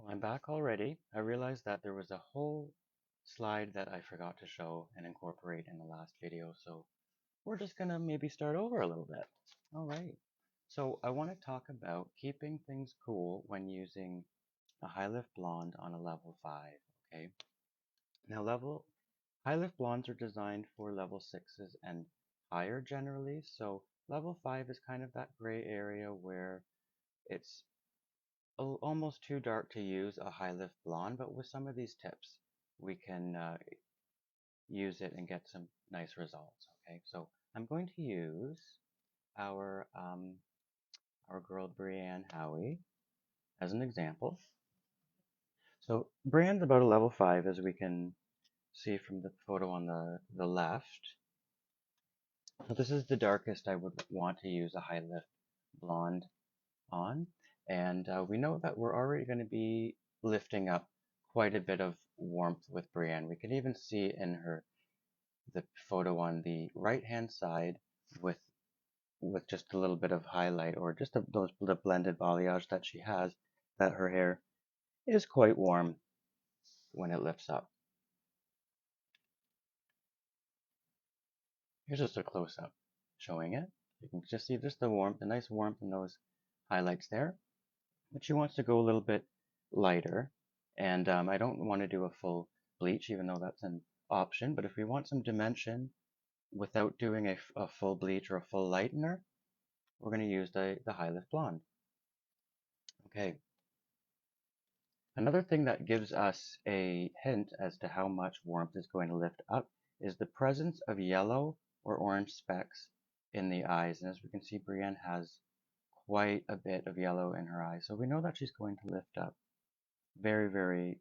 I'm back already. I realized that there was a whole slide that I forgot to show and incorporate in the last video, so we're just gonna maybe start over a little bit. All right. So I want to talk about keeping things cool when using a high lift blonde on a level 5, okay? Now high lift blondes are designed for level 6s and higher generally, so level 5 is kind of that gray area where it's almost too dark to use a high lift blonde, but with some of these tips, we can use it and get some nice results. Okay, so I'm going to use our our girl Brianne Howie as an example. So Brianne's about a level 5, as we can see from the photo on the left. So this is the darkest I would want to use a high lift blonde on. And we know that we're already going to be lifting up quite a bit of warmth with Brienne. We can even see in the photo on the right hand side with just a little bit of highlight or just the blended balayage that she has, that her hair is quite warm when it lifts up. Here's just a close up showing it. You can just see just the warmth, the nice warmth in those highlights there. But she wants to go a little bit lighter, and I don't want to do a full bleach, even though that's an option. But if we want some dimension without doing a full bleach or a full lightener, we're going to use the High Lift Blonde. Okay. Another thing that gives us a hint as to how much warmth is going to lift up is the presence of yellow or orange specks in the eyes. And as we can see, Brienne has quite a bit of yellow in her eyes. So we know that she's going to lift up very, very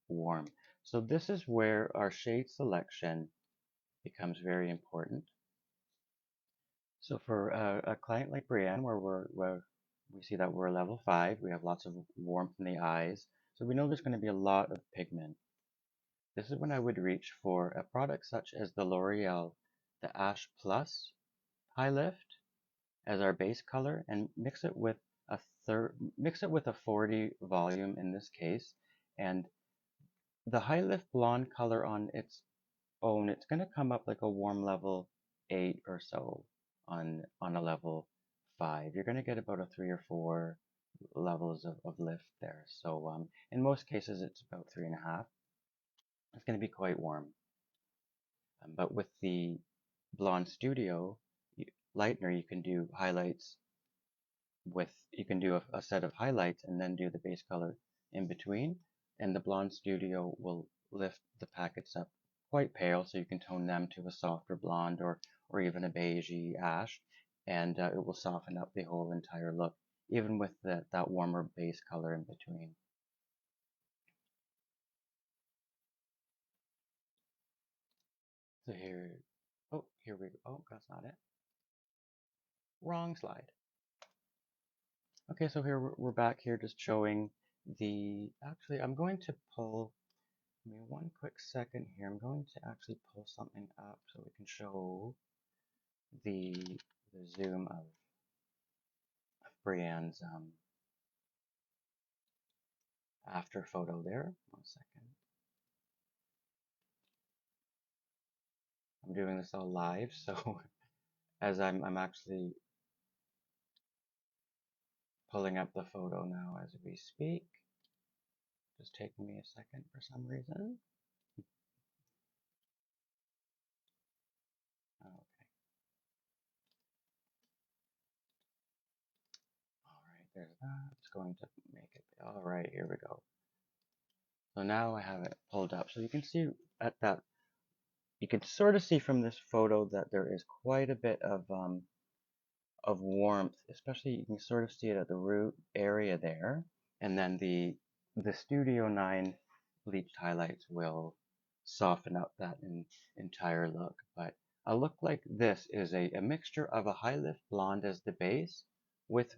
warm. So this is where our shade selection becomes very important. So for a client like Brienne, where we see that we're level 5, we have lots of warmth in the eyes, so we know there's going to be a lot of pigment. This is when I would reach for a product such as the L'Oreal, the Ash Plus High Lift as our base color, and mix it with a 40 volume in this case, and the High Lift Blonde color on its own, it's going to come up like a warm level 8 or so on a level 5. You're going to get about a 3 or 4 levels of lift there. So in most cases, it's about 3.5. It's going to be quite warm. But with the Blonde Studio lightener, you can do highlights you can do a set of highlights and then do the base color in between. And the Blonde Studio will lift the packets up quite pale, so you can tone them to a softer blonde or even a beigey ash, and it will soften up the whole entire look, even with that warmer base color in between. So here we go. Oh, that's not it. Wrong slide. Okay, so here we're back here just showing actually I'm going to pull, give me one quick second here. I'm going to actually pull something up so we can show the zoom of Brienne's after photo there. 1 second. I'm doing this all live, so as I'm actually pulling up the photo now as we speak. Just taking me a second for some reason. Okay. All right, there's that. It's going to make it. All right, here we go. So now I have it pulled up. So you can see you can sort of see from this photo that there is quite a bit of warmth, especially you can sort of see it at the root area there. And then the Studio 9 bleached highlights will soften up that entire look. But a look like this is a mixture of a high lift blonde as the base with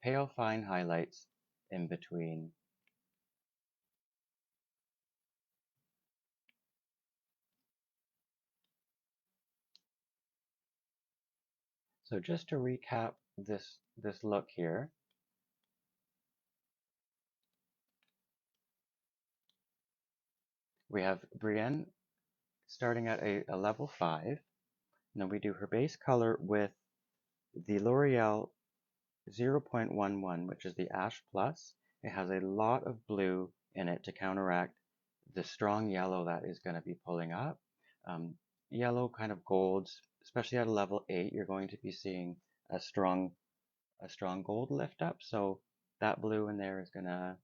pale fine highlights in between. So just to recap this look here, we have Brienne starting at a level 5, and then we do her base color with the L'Oreal 0.11, which is the Ash Plus. It has a lot of blue in it to counteract the strong yellow that is going to be pulling up. Yellow kind of golds, especially at a level 8, you're going to be seeing a strong gold lift up. So that blue in there is going to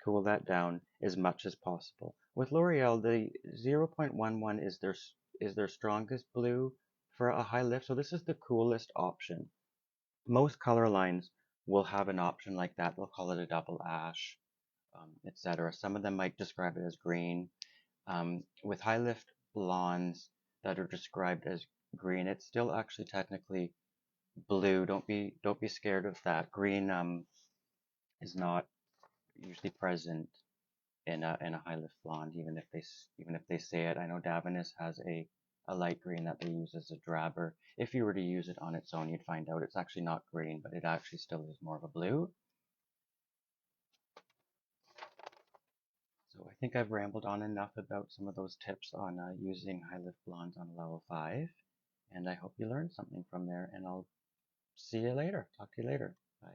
cool that down as much as possible. With L'Oreal, the 0.11 is their strongest blue for a high lift. So this is the coolest option. Most color lines will have an option like that. They'll call it a double ash, etc. Some of them might describe it as green. With high lift blondes that are described as green, it's still actually technically blue. Don't be scared of that. Green is not usually present in a high lift blonde, even if they say it. I know Davines has a light green that they use as a drabber. If you were to use it on its own, you'd find out it's actually not green, but it actually still is more of a blue. So I think I've rambled on enough about some of those tips on using high lift blondes on level 5, and I hope you learned something from there, and I'll see you later. Talk to you later. Bye.